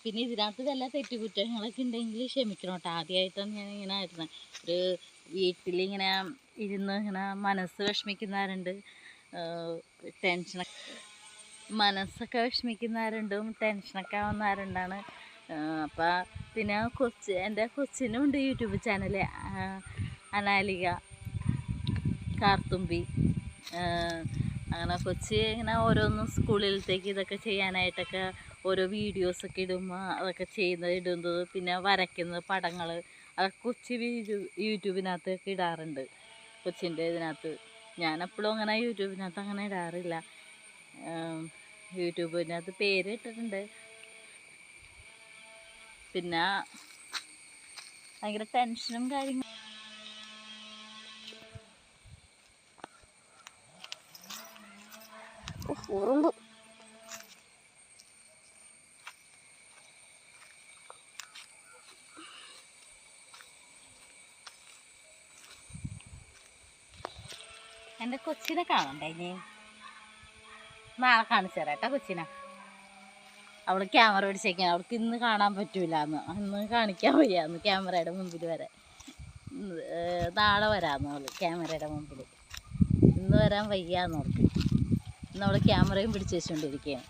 പിന്നെ ഇതിനകത്ത് വല്ല തെറ്റുകുറ്റങ്ങളൊക്കെ ഉണ്ടെങ്കിൽ ക്ഷമിക്കണം കേട്ടോ. ആദ്യമായിട്ടാണ് ഞാൻ ഇങ്ങനെ ആയിരുന്നത്. ഒരു വീട്ടിലിങ്ങനെ ഇരുന്ന് ഇങ്ങനെ മനസ്സ് വിഷമിക്കുന്നവരുണ്ട്, മനസ്സൊക്കെ വിഷമിക്കുന്നവരുണ്ടും ടെൻഷനൊക്കെ ആവുന്നവരുണ്ടാണ്. അപ്പം പിന്നെ എൻ്റെ കൊച്ചിനും ഉണ്ട് യൂട്യൂബ് ചാനൽ, അനാലിക കാർത്തുമ്പി. അങ്ങനെ കൊച്ചി ഇങ്ങനെ ഓരോന്നും സ്കൂളിലത്തേക്ക് ഇതൊക്കെ ചെയ്യാനായിട്ടൊക്കെ ഓരോ വീഡിയോസൊക്കെ ഇടുമ്പോൾ അതൊക്കെ ഇടുന്നത്, പിന്നെ വരയ്ക്കുന്നത് പടങ്ങൾ, അതൊക്കെ കൊച്ചി യൂട്യൂബിനകത്തൊക്കെ ഇടാറുണ്ട്. കൊച്ചിൻ്റെ ഇതിനകത്ത് ഞാനെപ്പോഴും അങ്ങനെ യൂട്യൂബിനകത്ത് അങ്ങനെ ഇടാറില്ല. യൂട്യൂബിനകത്ത് പേര് ഇട്ടിട്ടുണ്ട്. പിന്നെ ഭയങ്കര ടെൻഷനും കാര്യങ്ങളും. എൻ്റെ കൊച്ചിനെ കാണണ്ടേ ഇനി? നാളെ കാണിച്ചു തരാം കേട്ടോ കൊച്ചിനെ. അവൾ ക്യാമറ പിടിച്ചേക്കാൻ, അവൾക്ക് ഇന്ന് കാണാൻ പറ്റൂല, അന്ന് കാണിക്കാൻ വയ്യാന്ന് ക്യാമറയുടെ മുമ്പിൽ വരാൻ. നാളെ വരാമെന്ന് അവൾ ക്യാമറയുടെ മുമ്പിൽ. ഇന്ന് വരാൻ വയ്യാന്ന് അവൾക്ക്. ഇന്ന് അവൾ ക്യാമറയും പിടിച്ച് വെച്ചുകൊണ്ടിരിക്കുകയാണ്.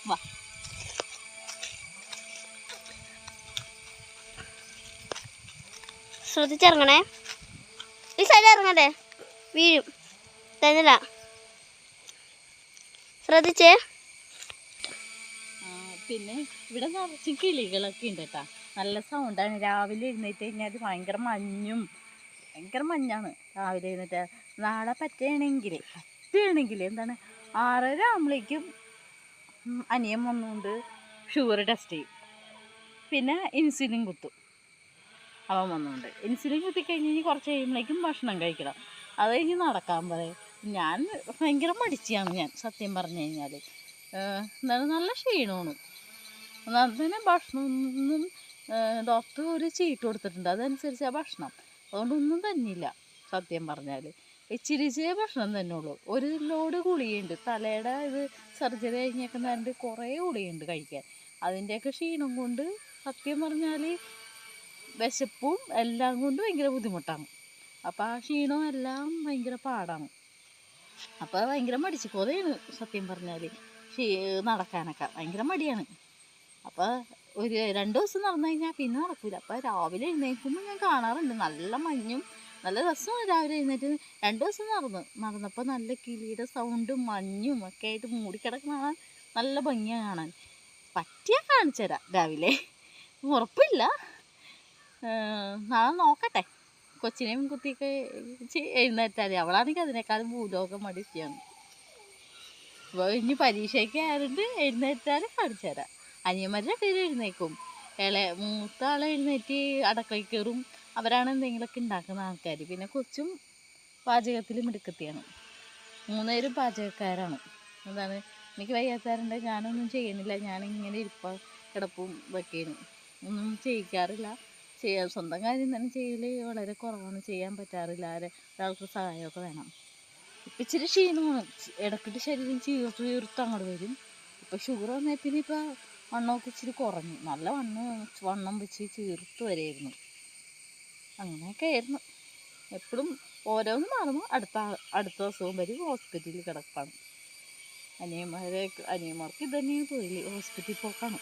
വാ, ശ്രദ്ധിച്ചിറങ്ങണേ, ഈ സൈഡ് ഇറങ്ങട്ടെ, വീഴും. തന്നില്ല, ശ്രദ്ധിച്ചേ. പിന്നെ ഇവിടെ നിറച്ച് കിളികളൊക്കെ ഉണ്ട് കേട്ടോ. നല്ല സൗണ്ടാണ്. രാവിലെ എഴുന്നേറ്റ് കഴിഞ്ഞാൽ ഭയങ്കര മഞ്ഞാണ് രാവിലെ എഴുന്നേറ്റ്. നാളെ പറ്റുകയാണെങ്കിൽ എന്താണ് 6:30 ആകുമ്പോഴേക്കും അനിയൻ വന്നുകൊണ്ട് ഷുഗർ ടെസ്റ്റ് ചെയ്യും. പിന്നെ ഇൻസുലിൻ കുത്തും. അവൻ വന്നുകൊണ്ട് ഇൻസുലിൻ കുത്തിക്കഴിഞ്ഞ് കുറച്ച് കഴിയുമ്പോഴേക്കും ഭക്ഷണം കഴിക്കണം. അത് കഴിഞ്ഞ് നടക്കാൻ പറയും. ഞാൻ ഭയങ്കര മടിച്ചാണ് ഞാൻ, സത്യം പറഞ്ഞു കഴിഞ്ഞാൽ. എന്താണ് നല്ല ക്ഷീണമാണ്. അതിന് ഭക്ഷണമൊന്നും ഡോക്ടർ ഒരു ചീട്ട് കൊടുത്തിട്ടുണ്ട്, അതനുസരിച്ച് ആ ഭക്ഷണം. അതുകൊണ്ടൊന്നും തന്നില്ല സത്യം പറഞ്ഞാൽ. ഇച്ചിരി ഭക്ഷണം തന്നെ ഉള്ളൂ. ഒരു ലോഡ് ഗുളികയുണ്ട്, തലയുടെ ഇത് സർജറി കഴിഞ്ഞേക്കുന്നതിൻ്റെ കുറേ ഗുളികയുണ്ട് കഴിക്കാൻ. അതിൻ്റെയൊക്കെ ക്ഷീണം കൊണ്ട് സത്യം പറഞ്ഞാൽ വിശപ്പും എല്ലാം കൊണ്ട് ഭയങ്കര ബുദ്ധിമുട്ടാണ്. അപ്പോൾ ആ ക്ഷീണവും എല്ലാം ഭയങ്കര പാടാണ്. അപ്പോൾ ഭയങ്കര മടിച്ചിക്കോതയാണ് സത്യം പറഞ്ഞാൽ. നടക്കാനൊക്കെ ഭയങ്കര മടിയാണ്. അപ്പോൾ ഒരു 2 ദിവസം നടന്നു കഴിഞ്ഞാൽ പിന്നെ നടക്കില്ല. അപ്പോൾ രാവിലെ എഴുന്നേൽക്കുമ്പോൾ ഞാൻ കാണാറുണ്ട് നല്ല മഞ്ഞും നല്ല രസമാണ്. രാവിലെ എഴുന്നേറ്റ് 2 ദിവസം നടന്നപ്പോൾ നല്ല കിളിയുടെ സൗണ്ടും മഞ്ഞും ഒക്കെ ആയിട്ട് മൂടിക്കിടക്കുന്ന നല്ല ഭംഗിയാണ് കാണാൻ. പറ്റിയാൽ കാണിച്ചു തരാം രാവിലെ, ഉറപ്പില്ല. നാളെ നോക്കട്ടെ. കൊച്ചിനെയും കുത്തിയൊക്കെ എഴുന്നേറ്റാൽ അവളാണെങ്കിൽ അതിനേക്കാളും ഭൂലോകം മടിച്ചാണ്. അപ്പോൾ ഇനി പരീക്ഷയ്ക്ക് ആയതുകൊണ്ട് എഴുന്നേറ്റാൽ കാണിച്ചു തരാം. അനിയന്മാരുടെ പേര് എഴുന്നേക്കും. മൂത്ത ആളെ എഴുന്നേറ്റ് അടുക്കളയിൽ കയറും. അവരാണ് എന്തെങ്കിലുമൊക്കെ ഉണ്ടാക്കുന്ന ആൾക്കാർ. പിന്നെ കൊച്ചും പാചകത്തിൽ മിടുക്കത്തിയാണ്. 3 പേരും പാചകക്കാരാണ്. എന്താണ്, എനിക്ക് വയ്യാത്തവരുണ്ട്, ഞാനൊന്നും ചെയ്യണില്ല, ഞാനിങ്ങനെ കിടപ്പും ഇതൊക്കെയാണ്, ഒന്നും ചെയ്യിക്കാറില്ല. സ്വന്തം കാര്യം തന്നെ ചെയ്യൽ വളരെ കുറവാണ്, ചെയ്യാൻ പറ്റാറില്ല. ഒരാൾക്ക് സഹായമൊക്കെ വേണം. ഇപ്പം ഇച്ചിരി ക്ഷീണമാണ്, ഇടയ്ക്കിട്ട് ശരീരം ചീർത്ത് അങ്ങോട്ട് വരും. ഇപ്പോൾ ഷുഗർ വന്നേ പിന്നെ ഇപ്പോൾ വണ്ണമൊക്കെ ഇച്ചിരി കുറഞ്ഞു. നല്ല വണ്ണം വെച്ച് ചീർത്ത് വരെയായിരുന്നു. അങ്ങനെയൊക്കെ ആയിരുന്നു. എപ്പോഴും ഓരോന്ന് മാറുമ്പോൾ അടുത്ത ദിവസവും വരും ഹോസ്പിറ്റലിൽ കിടപ്പാണ്. അനിയന്മാർക്ക് ഇതന്നെയാണ് തൊഴിൽ, ഹോസ്പിറ്റലിൽ പോക്കാണ്.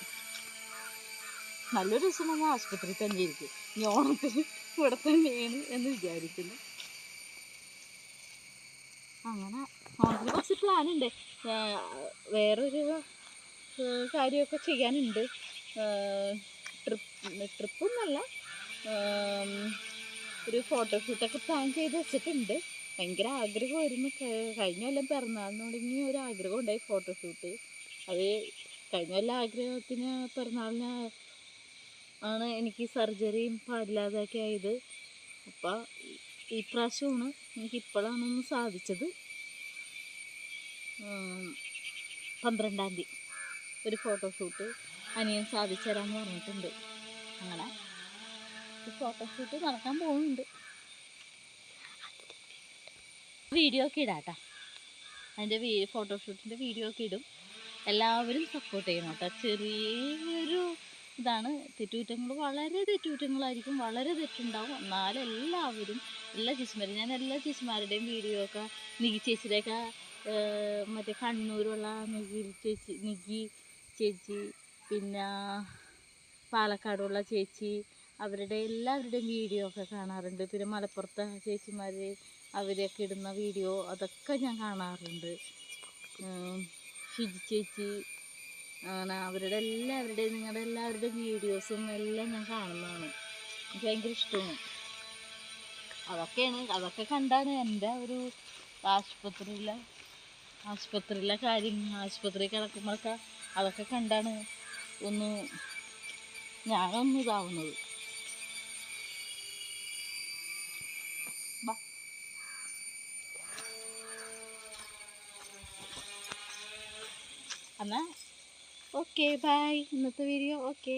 നല്ലൊരു ദിവസം നമ്മൾ ആശുപത്രിയിൽ തന്നെ ഇരിക്കും. ഇനി ഓണത്തിന് ഇവിടെ തന്നെയാണ് എന്ന് വിചാരിക്കുന്നു. അങ്ങനെ ഓണത്തിന് കുറച്ച് പ്ലാനുണ്ട്. വേറൊരു കാര്യമൊക്കെ ചെയ്യാനുണ്ട്. ട്രിപ്പൊന്നല്ല, ഒരു ഫോട്ടോഷൂട്ടൊക്കെ പ്ലാൻ ചെയ്ത് വെച്ചിട്ടുണ്ട്. ഭയങ്കര ആഗ്രഹമായിരുന്നു. കഴിഞ്ഞ കൊല്ലം പിറന്നാളിന് തുടങ്ങി ഒരു ആഗ്രഹം ഉണ്ടായി ഫോട്ടോഷൂട്ട്. അത് കഴിഞ്ഞ കൊല്ലം ആഗ്രഹത്തിന് പിറന്നാളിന് ആണ് എനിക്ക് സർജറിയും പാടില്ലാതൊക്കെ ആയത്. അപ്പം ഈ പ്രാവശ്യമാണ് എനിക്കിപ്പോഴാണൊന്ന് സാധിച്ചത്. 12-ാം തീയതി ഒരു ഫോട്ടോഷൂട്ട് അനിയൻ സാധിച്ചു തരാമെന്ന് പറഞ്ഞിട്ടുണ്ട്. അങ്ങനെ ഒരു ഫോട്ടോഷൂട്ട് നടക്കാൻ പോകുന്നുണ്ട്. വീഡിയോ ഒക്കെ ഇടാം കേട്ടോ. അതിൻ്റെ ഫോട്ടോഷൂട്ടിൻ്റെ വീഡിയോ ഒക്കെ ഇടും. എല്ലാവരും സപ്പോർട്ട് ചെയ്യണം കേട്ടോ. ചെറിയൊരു ഇതാണ്, തെറ്റുകുറ്റങ്ങൾ വളരെ തെറ്റുകുറ്റങ്ങളായിരിക്കും, വളരെ തെറ്റുണ്ടാവും. എന്നാലും എല്ലാവരും എല്ലാ ചേച്ചിമാരും, ഞാൻ എല്ലാ ചേച്ചിമാരുടെയും വീഡിയോ ഒക്കെ, നികി ചേച്ചിയുടെയൊക്കെ മറ്റേ കണ്ണൂരുള്ള നികി ചേച്ചി, പിന്നെ പാലക്കാടുള്ള ചേച്ചി, അവരുടെ എല്ലാവരുടെയും വീഡിയോ ഒക്കെ കാണാറുണ്ട്. പിന്നെ മലപ്പുറത്തെ ചേച്ചിമാർ അവരൊക്കെ ഇടുന്ന വീഡിയോ അതൊക്കെ ഞാൻ കാണാറുണ്ട്. ഷിജി ചേച്ചി, അങ്ങനെ അവരുടെ എല്ലാവരുടെയും, നിങ്ങളുടെ എല്ലാവരുടെയും വീഡിയോസും എല്ലാം ഞാൻ കാണുന്നതാണ്. എനിക്ക് ഭയങ്കര ഇഷ്ടമാണ്. അതൊക്കെ കണ്ടാണ് എൻ്റെ ഒരു ആശുപത്രിയിലെ ആശുപത്രി കിടക്കുമ്പോഴൊക്കെ അതൊക്കെ കണ്ടാണ് ഞാനൊന്ന് ഇതാവുന്നത്. എന്നാൽ ഓക്കെ ബൈ. ഇന്നത്തെ വീഡിയോ ഓക്കെ.